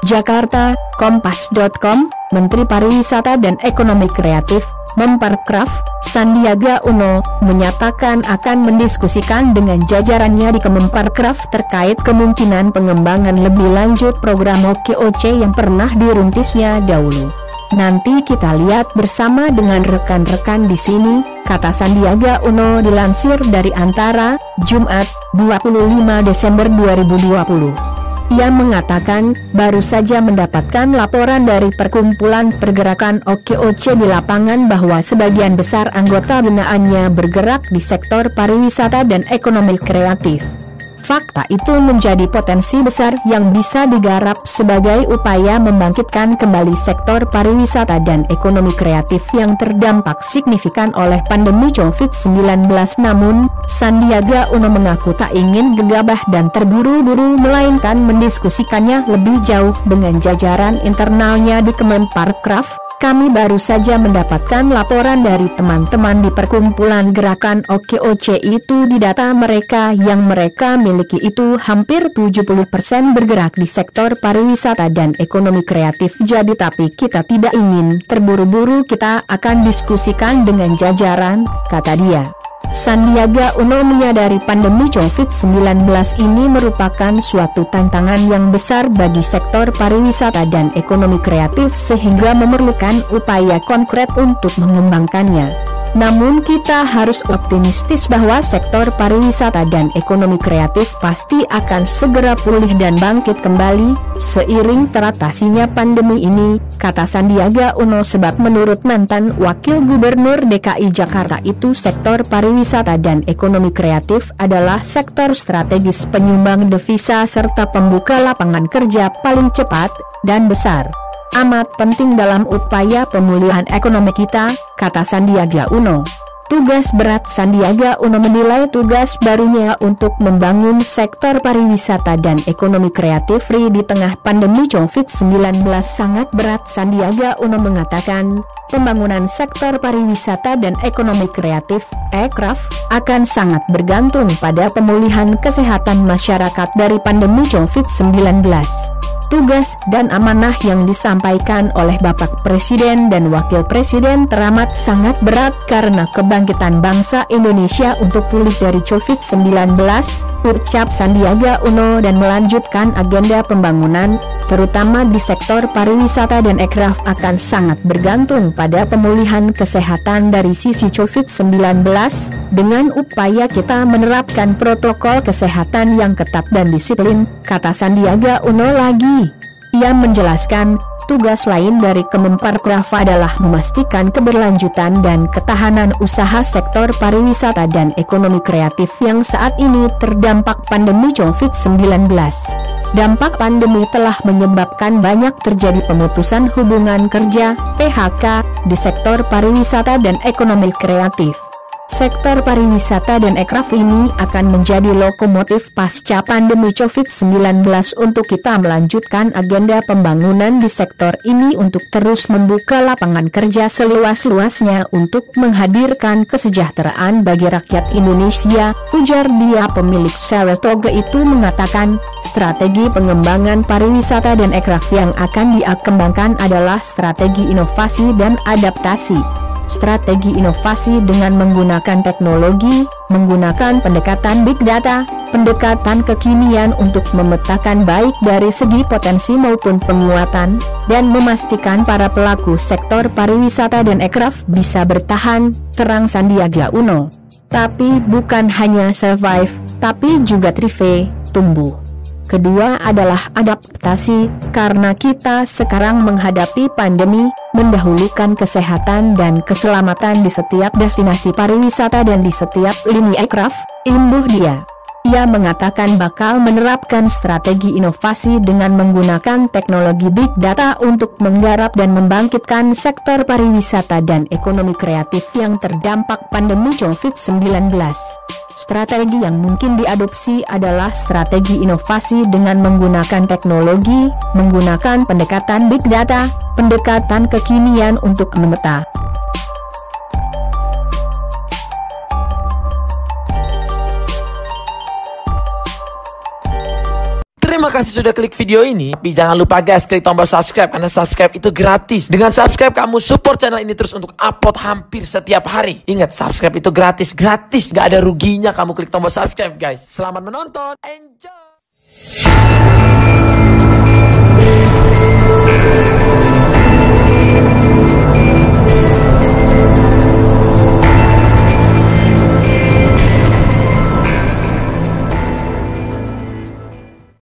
Jakarta, Kompas.com, Menteri Pariwisata dan Ekonomi Kreatif, Memparkraf, Sandiaga Uno, menyatakan akan mendiskusikan dengan jajarannya di Kemenparkraf terkait kemungkinan pengembangan lebih lanjut program OKOC yang pernah dirintisnya dahulu. Nanti kita lihat bersama dengan rekan-rekan di sini, kata Sandiaga Uno dilansir dari Antara, Jumat, 25 Desember 2020. Ia mengatakan, baru saja mendapatkan laporan dari Perkumpulan Pergerakan OKOC di lapangan bahwa sebagian besar anggota binaannya bergerak di sektor pariwisata dan ekonomi kreatif. Fakta itu menjadi potensi besar yang bisa digarap sebagai upaya membangkitkan kembali sektor pariwisata dan ekonomi kreatif yang terdampak signifikan oleh pandemi COVID-19. Namun, Sandiaga Uno mengaku tak ingin gegabah dan terburu-buru melainkan mendiskusikannya lebih jauh dengan jajaran internalnya di Kemenparkraf. Kami baru saja mendapatkan laporan dari teman-teman di Perkumpulan Gerakan OKOC itu. Di data mereka yang mereka miliki itu hampir 70% bergerak di sektor pariwisata dan ekonomi kreatif. Jadi tapi kita tidak ingin terburu-buru, kita akan diskusikan dengan jajaran, kata dia. Sandiaga Uno menyadari pandemi COVID-19 ini merupakan suatu tantangan yang besar bagi sektor pariwisata dan ekonomi kreatif sehingga memerlukan upaya konkret untuk mengembangkannya. Namun kita harus optimistis bahwa sektor pariwisata dan ekonomi kreatif pasti akan segera pulih dan bangkit kembali seiring teratasinya pandemi ini, kata Sandiaga Uno. Sebab menurut mantan Wakil Gubernur DKI Jakarta itu sektor pariwisata dan ekonomi kreatif adalah sektor strategis penyumbang devisa serta pembuka lapangan kerja paling cepat dan besar. Amat penting dalam upaya pemulihan ekonomi kita, kata Sandiaga Uno. Tugas berat Sandiaga Uno menilai tugas barunya untuk membangun sektor pariwisata dan ekonomi kreatif di tengah pandemi COVID-19 sangat berat. Sandiaga Uno mengatakan, pembangunan sektor pariwisata dan ekonomi kreatif (ekraf) akan sangat bergantung pada pemulihan kesehatan masyarakat dari pandemi COVID-19. Tugas dan amanah yang disampaikan oleh Bapak Presiden dan Wakil Presiden teramat sangat berat karena kebangkitan bangsa Indonesia untuk pulih dari COVID-19, ucap Sandiaga Uno, dan melanjutkan agenda pembangunan, terutama di sektor pariwisata dan ekraf akan sangat bergantung pada pemulihan kesehatan dari sisi COVID-19, dengan upaya kita menerapkan protokol kesehatan yang ketat dan disiplin, kata Sandiaga Uno lagi. Ia menjelaskan, tugas lain dari Kemenparkraf adalah memastikan keberlanjutan dan ketahanan usaha sektor pariwisata dan ekonomi kreatif yang saat ini terdampak pandemi COVID-19. Dampak pandemi telah menyebabkan banyak terjadi pemutusan hubungan kerja (PHK) di sektor pariwisata dan ekonomi kreatif. Sektor pariwisata dan ekraf ini akan menjadi lokomotif pasca pandemi COVID-19 untuk kita melanjutkan agenda pembangunan di sektor ini untuk terus membuka lapangan kerja seluas-luasnya untuk menghadirkan kesejahteraan bagi rakyat Indonesia, ujar dia. Pemilik Saratoga itu mengatakan, strategi pengembangan pariwisata dan ekraf yang akan dikembangkan adalah strategi inovasi dan adaptasi. Strategi inovasi dengan menggunakan teknologi, menggunakan pendekatan big data, pendekatan kekinian untuk memetakan baik dari segi potensi maupun penguatan, dan memastikan para pelaku sektor pariwisata dan ekraf bisa bertahan, terang Sandiaga Uno. Tapi bukan hanya survive, tapi juga thrive, tumbuh. Kedua adalah adaptasi, karena kita sekarang menghadapi pandemi, mendahulukan kesehatan dan keselamatan di setiap destinasi pariwisata dan di setiap lini ekraf, imbuh dia. Ia mengatakan bakal menerapkan strategi inovasi dengan menggunakan teknologi big data untuk menggarap dan membangkitkan sektor pariwisata dan ekonomi kreatif yang terdampak pandemi COVID-19. Strategi yang mungkin diadopsi adalah strategi inovasi dengan menggunakan teknologi, menggunakan pendekatan big data, pendekatan kekinian untuk memeta. Terima kasih sudah klik video ini. Tapi jangan lupa guys, klik tombol subscribe karena subscribe itu gratis. Dengan subscribe kamu support channel ini terus untuk upload hampir setiap hari. Ingat, subscribe itu gratis, gak ada ruginya kamu klik tombol subscribe guys. Selamat menonton, enjoy.